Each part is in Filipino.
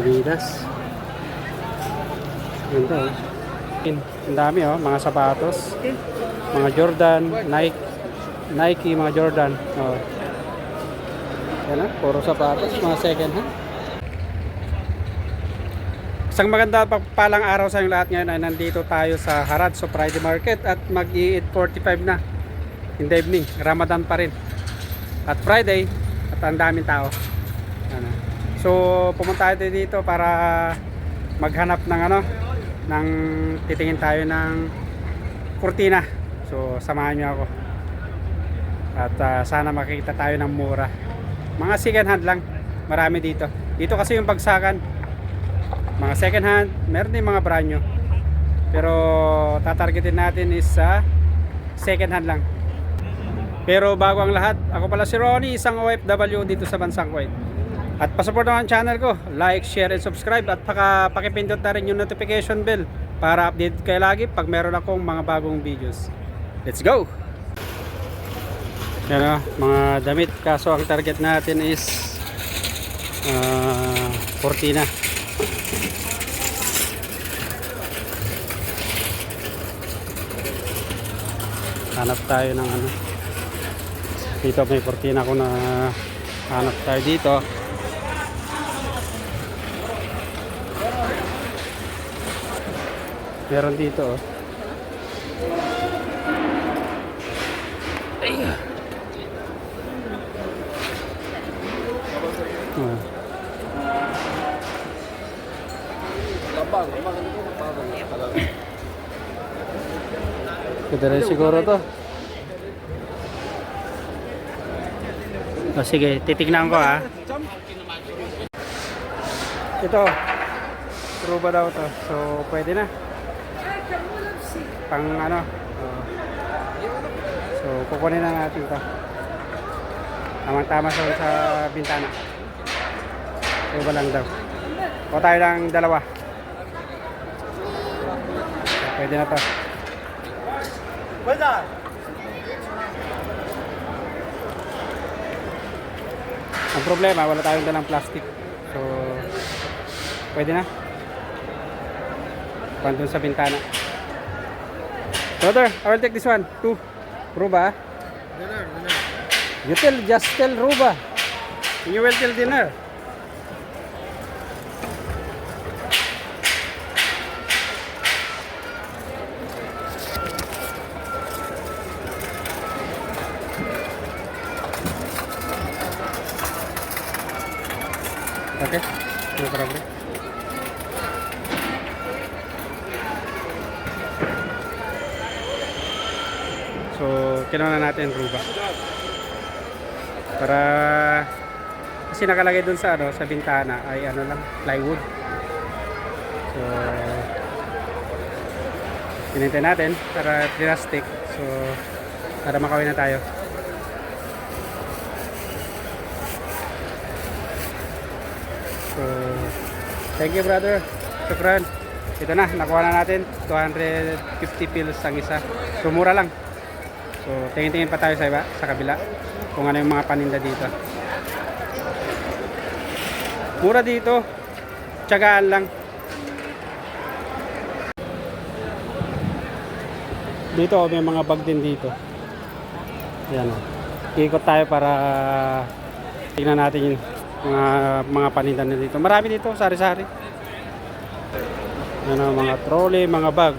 Adidas. Ganda oh. Ang dami oh, mga sapatos. Mga Jordan, Nike, mga Jordan. Oh. Yan ah, puro sapatos, mga second hand. Isang maganda pagpalang araw sa inyo lahat. Ngayon ay nandito tayo sa Harad Friday Market at mag-8:45 na in the evening. Ramadan pa rin. At Friday at ang daming tao. Ano. So pumunta tayo dito para maghanap ng ng titingin tayo ng kurtina. So samahan niyo ako. At sana makikita tayo ng mura. Mga second hand lang. Marami dito. Dito kasi yung bagsakan. Mga second hand, meron din mga brand new. Pero tatargetin natin is sa second hand lang. Pero bago ang lahat, ako pala si Ronnie, isang OFW dito sa bansang Kuwait. At pasupport naman ang channel ko, like, share, and subscribe. At pakipindot na rin yung notification bell para update kayo lagi pag meron akong mga bagong videos. Let's go! Yan o, mga damit. Kaso ang target natin is cortina. Hanap tayo ng dito may cortina ko na hanap tayo dito. Meron dito oh. Pwede rin siguro to. O sige, titignan ko ha. Ito, truba daw to. So pwede na. Pang so kukunin na natin to. Tamang-tama sa bintana. Truba lang daw. O tayo lang dalawa. So, pwede na to. Ang problema, wala tayong dalang plastic. So, pwede na. Pandun sa bintana. Brother, I will take this one. 2. Ruba. Dinner. You just tell Ruba. And you will tell dinner. Okay, no problem. So, kinuha na natin Ruba. Para kasi nakalagay dun sa sa bintana ay lang, plywood. So, hinintay natin para plastic. So, para makawin na tayo. So, thank you brother. Shukran. Ito na, nakuha na natin 250 pills ang isa. So mura lang. So tingin-tingin pa tayo sa iba, sa kabila, kung ano yung mga paninda dito. Mura dito. Tiyagaan lang. Dito may mga bag din dito. Ayan. Ikot tayo para tingnan natin yung mga paninda na dito. Marami dito, sari-sari. Mga trolley, mga bag.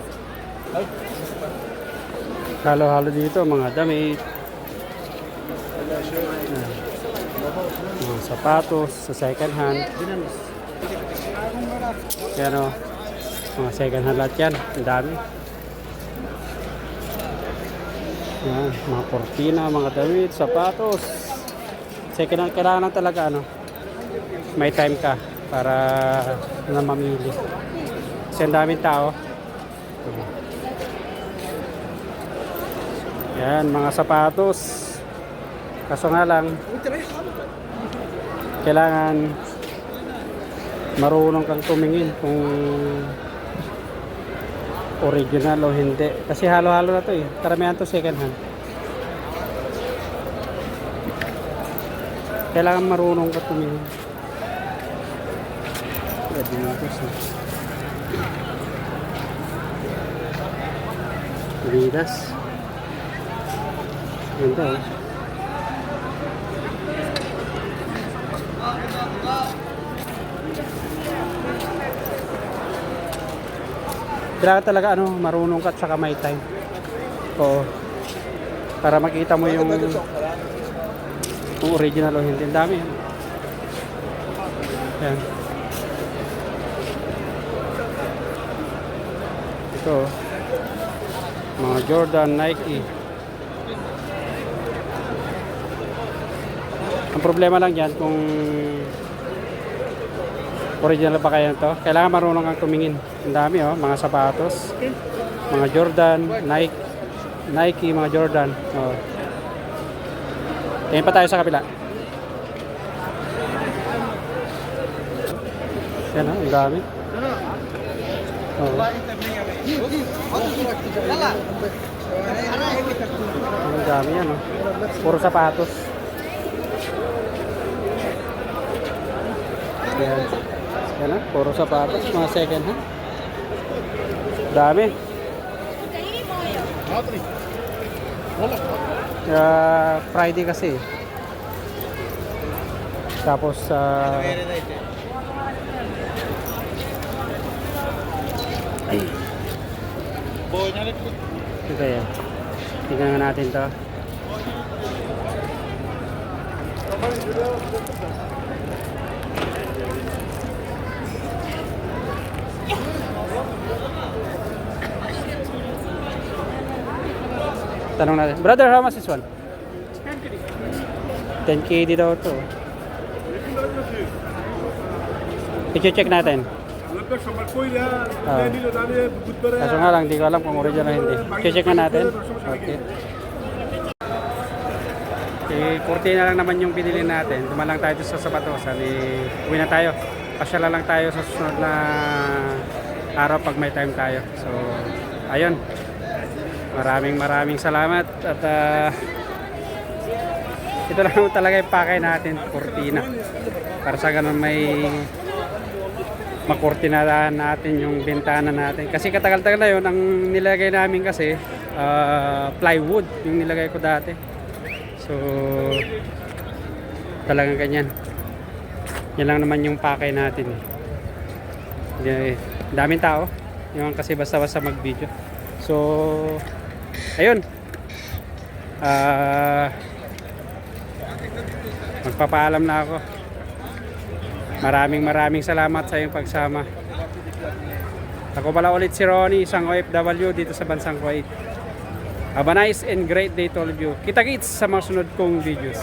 Halo-halo dito, mga damit. Mga sapatos sa second hand. Yan o, mga second hand lahat yan. Ang dami. Yan, mga kortina, mga damit, sapatos. Second hand, kailangan lang talaga may time ka para na mamili. Kasi ang daming tao. Yan, mga sapatos. Kaso nga lang, kailangan marunong kang tumingin kung original o hindi. Kasi halo-halo na to eh. Karamihan to second hand. Kailangan marunong ka tumingin. Adidas. Adidas. Ganda oh. Kailangan talaga marunong ka at saka may time. Oo. Para makita mo yung original o hindi. Ang dami. Yan. Ito. Mga Jordan, Nike. Ang problema lang dyan kung original ba kaya ito, kailangan marunong kang tumingin. Ang dami mga sapatos, mga Jordan, Nike, mga Jordan. Oh. Tingin pa tayo sa kapila. Yan ang dami. Oh. Ang dami yan puro sapatos. Yan. Yan puro sapatos, mga second hand. Dami. Friday kasi. Tapos ito yan. Tingnan nga natin to. Tanong natin. Brother, how much is one? 10K di daw to. I-check natin. Kaso nga lang, di ko alam kung original o hindi. I-check nga natin. Okay. Cortina lang naman yung pinili natin. Dumalang tayo sa sapatos. Uwi na tayo. Pasyala lang tayo sa susunod na araw pag may time tayo. So, ayun. Maraming salamat at ito lang talaga yung pakay natin, cortina, para sa ganun may makortinadahan natin yung bintana natin, kasi katagal-tagal na yun. Ang nilagay namin kasi plywood yung nilagay ko dati, so talagang ganyan. Yan lang naman yung pakay natin daming tao yung kasi basta-basta mag video. So ayun, magpapaalam na ako. Maraming salamat sa iyong pagsama. Ako pala ulit si Ronnie, isang OFW dito sa bansang Kuwait. Have a nice and great day to all of you. Kita-kits sa mga sunod kong videos.